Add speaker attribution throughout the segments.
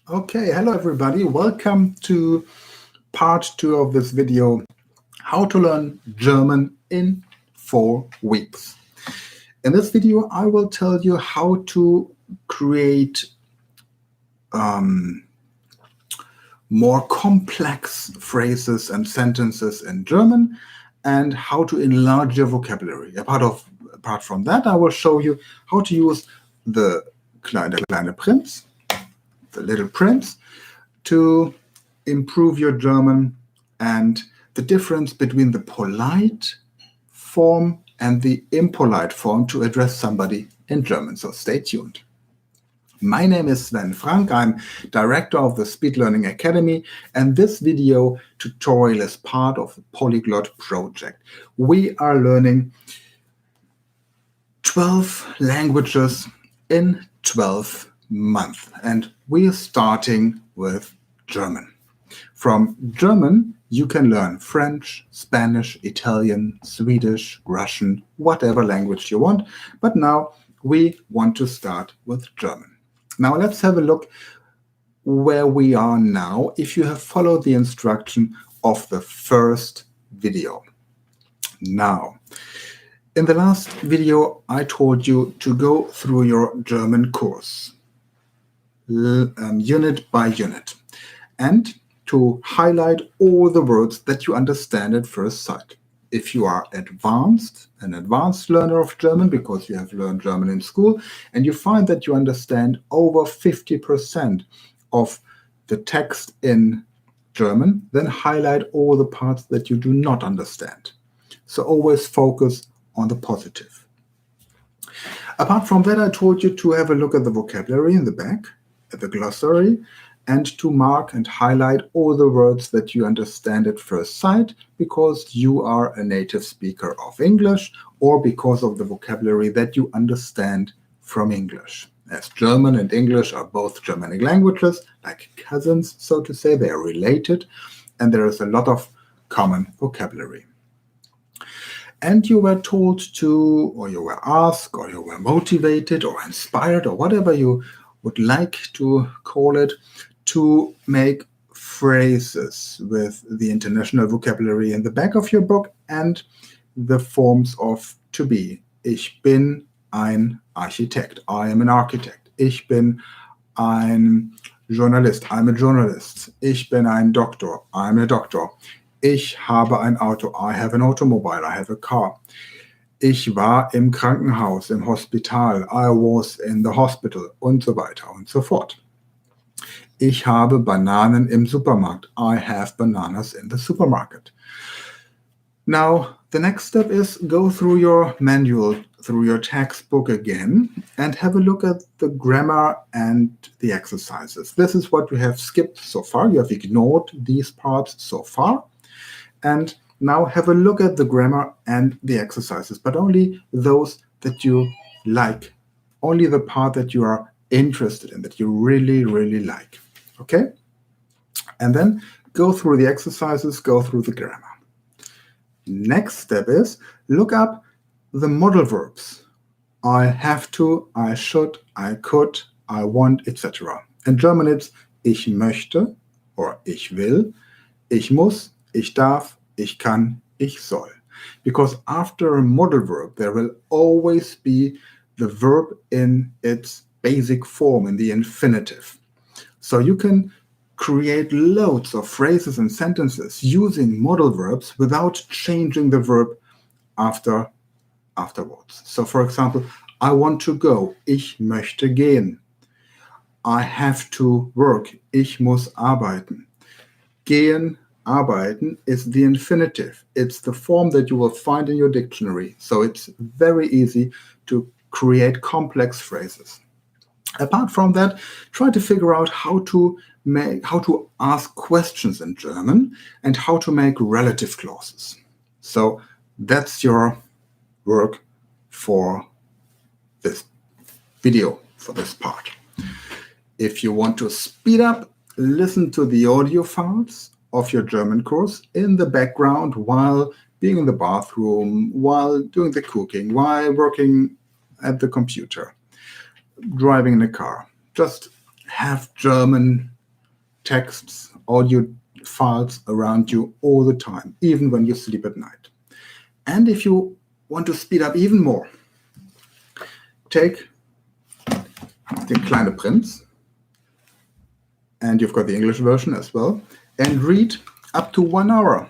Speaker 1: Okay, hello everybody. Welcome to part 2 of this video, how to learn German in 4 weeks. In this video, I will tell you how to create more complex phrases and sentences in German and how to enlarge your vocabulary. Apart from that, I will show you how to use the kleine Prinz, the Little Prince, to improve your German and the difference between the polite form and the impolite form to address somebody in German. So stay tuned. My name is Sven Frank. I'm director of the Speedlearning Academy, and this video tutorial is part of the Polyglot Project. We are learning 12 languages in 12 months, and we are starting with German. From German, you can learn French, Spanish, Italian, Swedish, Russian, whatever language you want. But now we want to start with German. Now let's have a look where we are now if you have followed the instruction of the first video. Now, in the last video, I told you to go through your German course, unit by unit, and to highlight all the words that you understand at first sight. If you are an advanced learner of German, because you have learned German in school, and you find that you understand over 50% of the text in German, then highlight all the parts that you do not understand. So always focus on the positive. Apart from that, I told you to have a look at the vocabulary in the back, at the glossary, and to mark and highlight all the words that you understand at first sight because you are a native speaker of English or because of the vocabulary that you understand from English. As German and English are both Germanic languages, like cousins, so to say, they are related, and there is a lot of common vocabulary. And you were told to, or you were asked, or you were motivated or inspired, or whatever you would like to call it, to make phrases with the international vocabulary in the back of your book and the forms of to be. Ich bin ein Architekt. I am an architect. Ich bin ein Journalist. I'm a journalist. Ich bin ein Doktor. I'm a doctor. Ich habe ein Auto. I have an automobile. I have a car. Ich war im Krankenhaus, im Hospital. I was in the hospital und so weiter und so fort. Ich habe Bananen im Supermarkt. I have bananas in the supermarket. Now, the next step is go through your manual, through your textbook again, and have a look at the grammar and the exercises. This is what you have skipped so far. You have ignored these parts so far. And now have a look at the grammar and the exercises, but only those that you like, only the part that you are interested in, that you really, really like. Okay? And then go through the exercises, go through the grammar. Next step is look up the modal verbs. I have to, I should, I could, I want, etc. In German it's ich möchte or ich will, ich muss, ich darf, ich kann, ich soll. Because after a modal verb, there will always be the verb in its basic form, in the infinitive. So you can create loads of phrases and sentences using modal verbs without changing the verb afterwards. So for example, I want to go. Ich möchte gehen. I have to work. Ich muss arbeiten. Gehen, arbeiten is the infinitive. It's the form that you will find in your dictionary. So it's very easy to create complex phrases. Apart from that, try to figure out how to ask questions in German and how to make relative clauses. So that's your work for this video, for this part. If you want to speed up, listen to the audio files of your German course in the background while being in the bathroom, while doing the cooking, while working at the computer, driving in a car. Just have German texts, audio files around you all the time, even when you sleep at night. And if you want to speed up even more, take the Kleine Prinz, and you've got the English version as well, and read up to 1 hour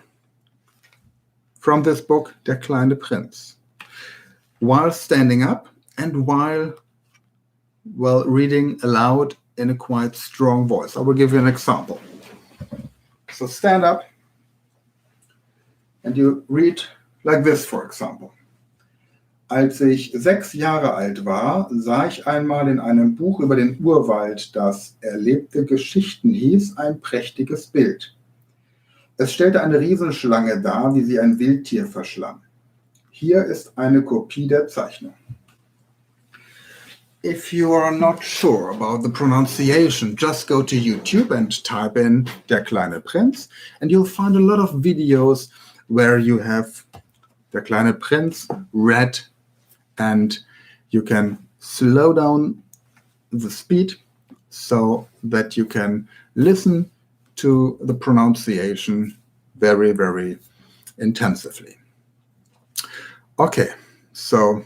Speaker 1: from this book, Der kleine Prinz, while standing up and while reading aloud in a quite strong voice. I will give you an example. So stand up and you read like this, for example. Als ich 6 Jahre alt war, sah ich einmal in einem Buch über den Urwald, das Erlebte Geschichten hieß, ein prächtiges Bild. Es stellte eine Riesenschlange dar, wie sie ein Wildtier verschlang. Hier ist eine Kopie der Zeichnung. If you are not sure about the pronunciation, just go to YouTube and type in Der kleine Prinz, and you'll find a lot of videos where you have Der kleine Prinz read, and you can slow down the speed so that you can listen to the pronunciation very, very intensively. Okay, so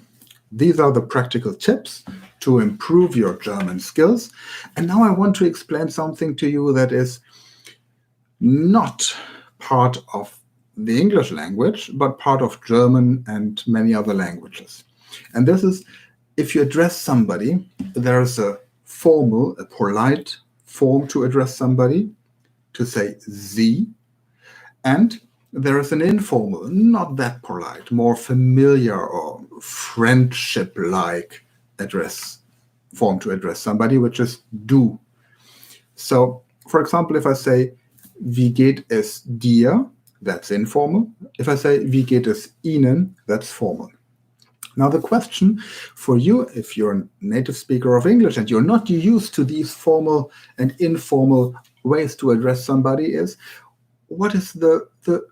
Speaker 1: these are the practical tips to improve your German skills. And now I want to explain something to you that is not part of the English language, but part of German and many other languages. And this is, if you address somebody, there's a formal, a polite form to address somebody, to say Sie, and there is an informal, not that polite, more familiar or friendship-like form to address somebody, which is Du. So, for example, if I say, Wie geht es dir? That's informal. If I say, Wie geht es Ihnen? That's formal. Now, the question for you, if you're a native speaker of English and you're not used to these formal and informal ways to address somebody, is what is the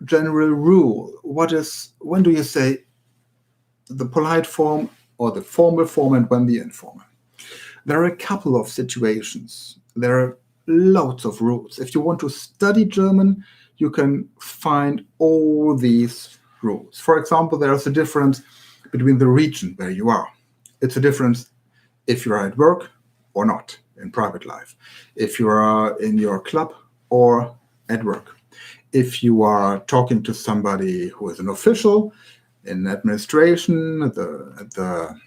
Speaker 1: general rule? When do you say the polite form or the formal form, and when the informal? There are a couple of situations. There are loads of rules. If you want to study German, you can find all these rules. For example, there is a difference between the region where you are. It's a difference if you are at work or not in private life, if you are in your club or at work, if you are talking to somebody who is an official in administration, at the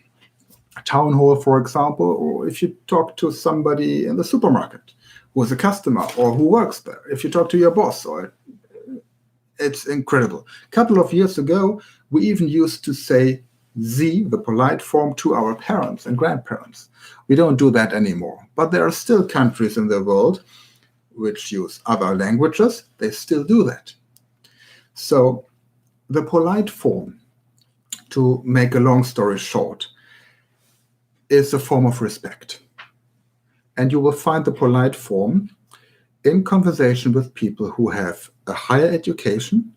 Speaker 1: town hall, for example, or if you talk to somebody in the supermarket who is a customer or who works there, if you talk to your boss, it's incredible. A couple of years ago, we even used to say Sie, the polite form, to our parents and grandparents. We don't do that anymore. But there are still countries in the world which use other languages. They still do that. So the polite form, to make a long story short, is a form of respect. And you will find the polite form in conversation with people who have a higher education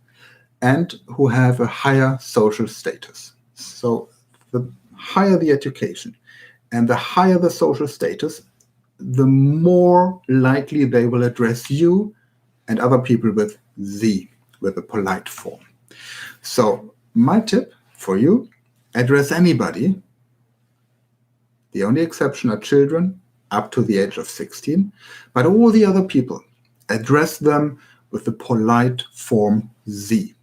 Speaker 1: and who have a higher social status. So the higher the education and the higher the social status, the more likely they will address you and other people with Sie, with a polite form. So my tip for you, address anybody. The only exception are children up to the age of 16, but all the other people, address them with the polite form Sie.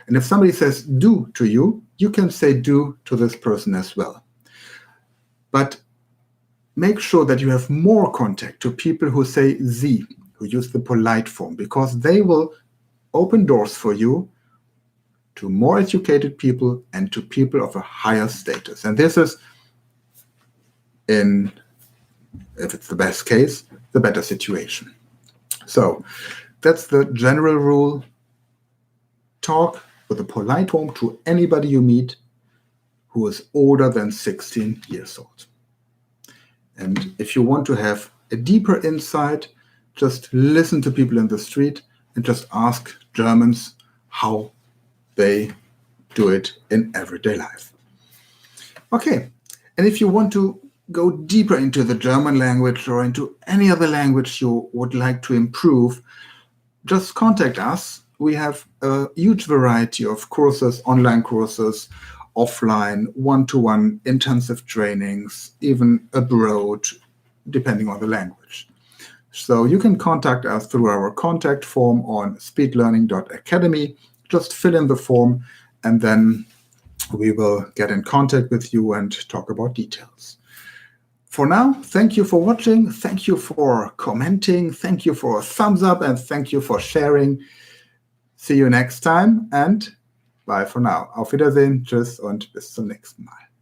Speaker 1: And if somebody says Du to you, you can say Du to this person as well. But make sure that you have more contact to people who say Sie, who use the polite form, because they will open doors for you to more educated people and to people of a higher status. And this is, if it's the best case, the better situation. So that's the general rule. Talk with a polite form to anybody you meet who is older than 16 years old. And if you want to have a deeper insight, just listen to people in the street and just ask Germans how they do it in everyday life. Okay, and if you want to go deeper into the German language or into any other language you would like to improve, just contact us. We have a huge variety of courses, online courses, offline, one-to-one intensive trainings, even abroad, depending on the language. So you can contact us through our contact form on speedlearning.academy. Just fill in the form, and then we will get in contact with you and talk about details. For now, thank you for watching, thank you for commenting, thank you for a thumbs up, and thank you for sharing. See you next time, and bye for now. Auf Wiedersehen, tschüss und bis zum nächsten Mal.